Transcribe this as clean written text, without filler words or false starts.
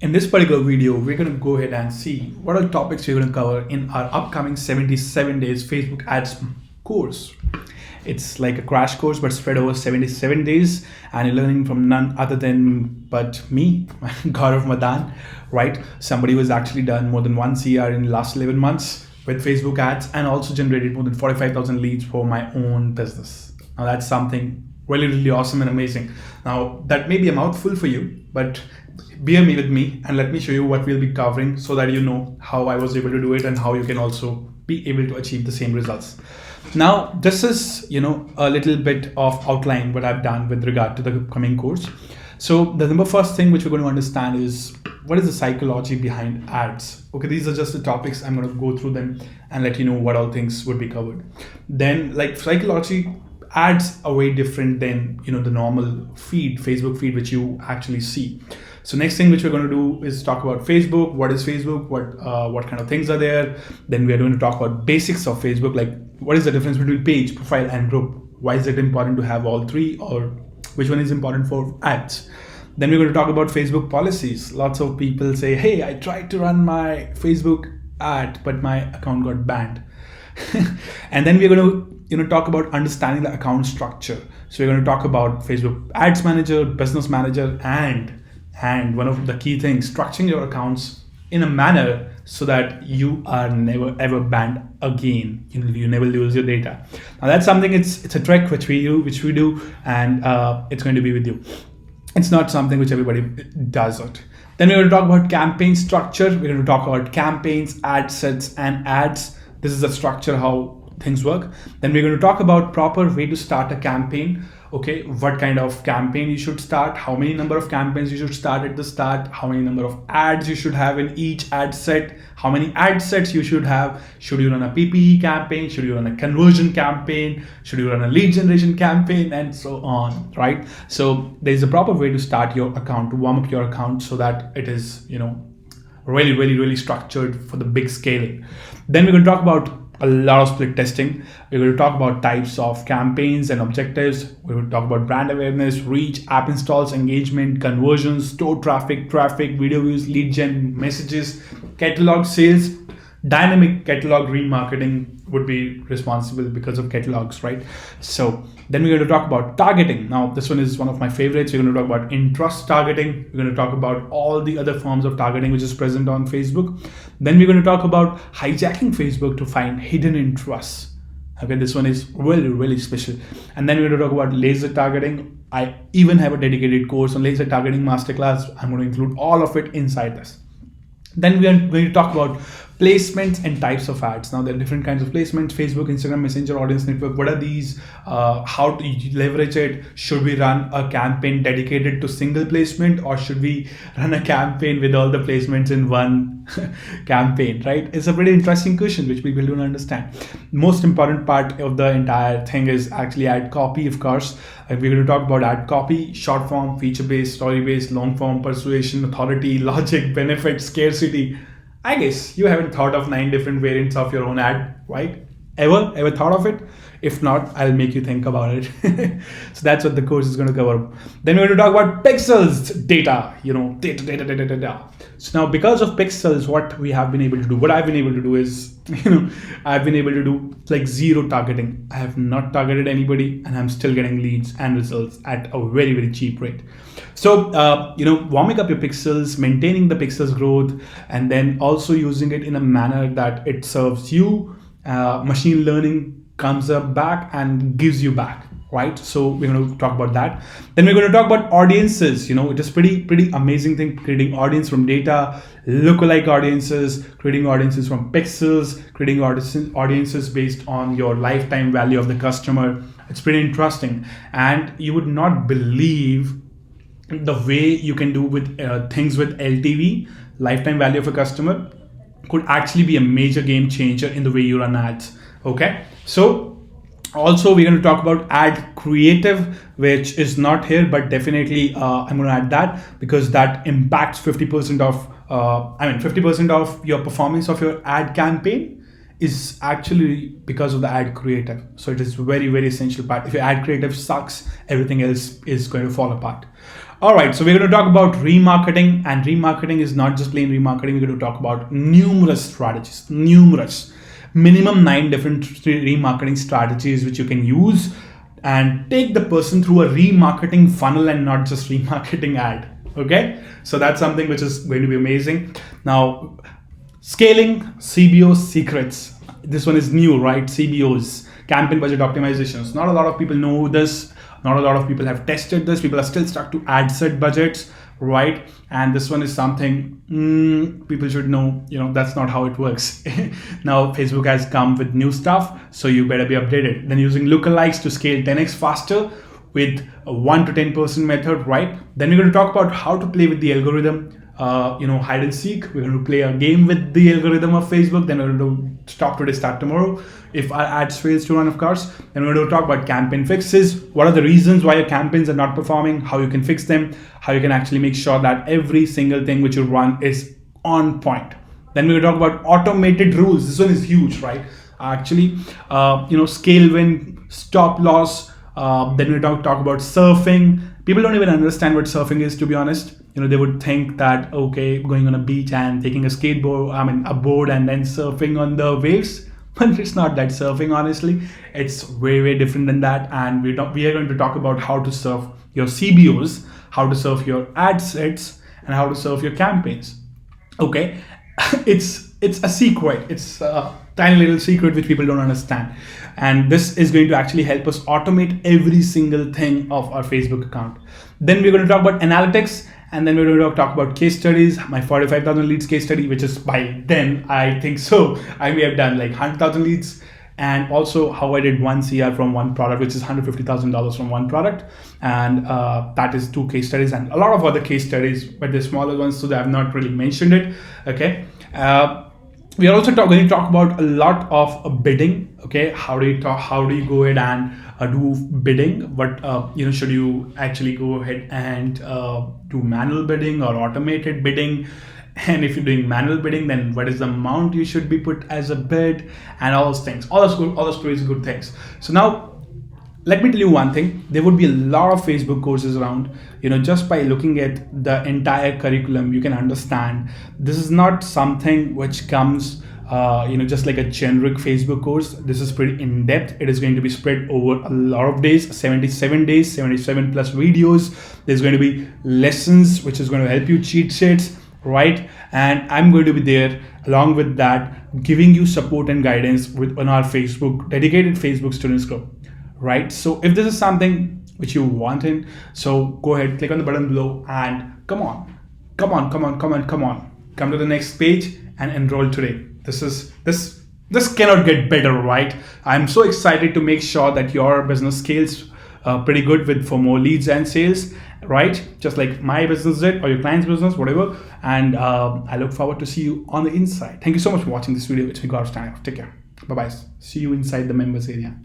In this particular video, we're going to go ahead and see what are the topics we're going to cover in our upcoming 77 days Facebook ads course. It's like a crash course but spread over 77 days, and you're learning from none other than but me, Gaurav Madan, right? Somebody who's actually done more than 1 CR in the last 11 months with Facebook ads and also generated more than 45,000 leads for my own business. Now that's something really, really awesome and amazing. Now that may be a mouthful for you, but bear me with me and let me show you what we'll be covering so that you know how I was able to do it and how you can also be able to achieve the same results. Now, this is, a little bit of outline what I've done with regard to the upcoming course. So the number first thing which we're going to understand is what is the psychology behind ads. Okay, these are just the topics. I'm going to go through them and let you know what all things would be covered. Then, like, psychology, ads are way different than the normal Facebook feed which you actually see. So next thing which we're going to do is talk about Facebook. What is Facebook? What kind of things are there? Then we are going to talk about basics of Facebook, like what is the difference between page, profile, and group? Why is it important to have all three, or which one is important for ads? Then we're going to talk about Facebook policies. Lots of people say, hey, I tried to run my Facebook ad, but my account got banned. And then we're going to talk about understanding the account structure. So we're going to talk about Facebook Ads Manager, Business Manager, and one of the key things, structuring your accounts in a manner so that you are never ever banned again. You never lose your data. Now that's something. It's a trick which we do, and it's going to be with you. It's not something which everybody does it. Then we're going to talk about campaign structure. We're going to talk about campaigns, ad sets, and ads. This is the structure how things work. Then we're going to talk about proper way to start a campaign. Okay, what kind of campaign you should start, how many number of campaigns you should start at the start, how many number of ads you should have in each ad set, how many ad sets you should have, should you run a PPE campaign, should you run a conversion campaign, should you run a lead generation campaign, and so on, right? So there's a proper way to start your account, to warm up your account so that it is, really, really, really structured for the big scaling. Then we're going to talk about a lot of split testing. We're going to talk about types of campaigns and objectives. We're going to talk about brand awareness, reach, app installs, engagement, conversions, store traffic, video views, lead gen, messages, catalog sales. Dynamic catalog remarketing would be responsible because of catalogs, right? So then we're going to talk about targeting. Now, this one is one of my favorites. We're going to talk about interest targeting. We're going to talk about all the other forms of targeting which is present on Facebook. Then we're going to talk about hijacking Facebook to find hidden interests. Okay, this one is really, really special. And then we're going to talk about laser targeting. I even have a dedicated course on laser targeting masterclass. I'm going to include all of it inside this. Then we are going to talk about placements and types of ads. Now there are different kinds of placements: Facebook, Instagram, Messenger, Audience Network. What are these? How to leverage it? Should we run a campaign dedicated to single placement, or should we run a campaign with all the placements in one campaign, right? It's a pretty interesting question which people don't understand. Most important part of the entire thing is actually ad copy, of course. And we're going to talk about ad copy, short form, feature based, story based, long form, persuasion, authority, logic, benefit, scarcity. I guess you haven't thought of 9 different variants of your own ad, right? Ever thought of it? If not, I'll make you think about it. So that's what the course is going to cover. Then we're going to talk about pixels, data, data. So now because of pixels, what we have been able to do, what I've been able to do is, I've been able to do like zero targeting. I have not targeted anybody and I'm still getting leads and results at a very, very cheap rate. So, warming up your pixels, maintaining the pixels growth, and then also using it in a manner that it serves you. Machine learning comes up back and gives you back, right? So we're going to talk about that. Then we're going to talk about audiences. It is pretty amazing thing, creating audience from data, lookalike audiences, creating audiences from pixels, creating audiences based on your lifetime value of the customer. It's pretty interesting, and you would not believe the way you can do with things with LTV, lifetime value of a customer, could actually be a major game changer in the way you run ads. Okay, so also we're going to talk about ad creative, which is not here, but definitely I'm going to add that because that impacts 50% of 50% of your performance of your ad campaign is actually because of the ad creative. So it is very, very essential part. If your ad creative sucks, everything else is going to fall apart. All right, so we're going to talk about remarketing, and remarketing is not just plain remarketing. We're going to talk about numerous strategies, numerous, minimum 9 different remarketing strategies which you can use and take the person through a remarketing funnel and not just remarketing ad. Okay, so that's something which is going to be amazing. Now, scaling CBO secrets. This one is new, right? CBOs, campaign budget optimizations. Not a lot of people know this. Not a lot of people have tested this. People are still stuck to ad set budgets, right? And this one is something people should know. That's not how it works. Now Facebook has come with new stuff, so you better be updated. Then using lookalikes to scale 10x faster with a 1 to 10% method, right? Then we're going to talk about how to play with the algorithm. Hide and seek. We're going to play a game with the algorithm of Facebook. Then we're going to stop today, start tomorrow. If our ads fails to run, of course. Then we're going to talk about campaign fixes. What are the reasons why your campaigns are not performing? How you can fix them? How you can actually make sure that every single thing which you run is on point. Then we're going to talk about automated rules. This one is huge, right? Actually, scale win, stop loss. Then we talk about surfing. People don't even understand what surfing is, to be honest. They would think that, okay, going on a beach and taking a board and then surfing on the waves. But it's not that surfing, honestly. It's way, way different than that. And we are going to talk about how to surf your CBOs, how to surf your ad sets, and how to surf your campaigns. Okay, it's a secret. It's a tiny little secret which people don't understand. And this is going to actually help us automate every single thing of our Facebook account. Then we're going to talk about analytics, and then we're going to talk about case studies. My 45,000 leads case study, which is by then, I think so, I may have done like 100,000 leads, and also how I did 1 CR from one product, which is $150,000 from one product. And that is 2 case studies and a lot of other case studies, but the smaller ones, so they have not really mentioned it. Okay. We are also going to talk about a lot of bidding. Okay, how do you go ahead and do bidding? What should you actually go ahead and do manual bidding or automated bidding? And if you're doing manual bidding, then what is the amount you should be put as a bid, and all those things, all those crazy good things. So now, let me tell you one thing. There would be a lot of Facebook courses around. Just by looking at the entire curriculum, you can understand this is not something which comes just like a generic Facebook course. This is pretty in depth. It is going to be spread over a lot of days, 77 days, 77 plus videos. There's going to be lessons which is going to help you, cheat sheets, right? And I'm going to be there along with that, giving you support and guidance on our dedicated Facebook students group. Right? So if this is something which you want in, so go ahead, click on the button below and come on. Come to the next page and enroll today. This cannot get better, right? I'm so excited to make sure that your business scales pretty good for more leads and sales, right? Just like my business did, or your client's business, whatever. And I look forward to see you on the inside. Thank you so much for watching this video. It's me, Gaurav, signing off. Take care. Bye-bye. See you inside the members area.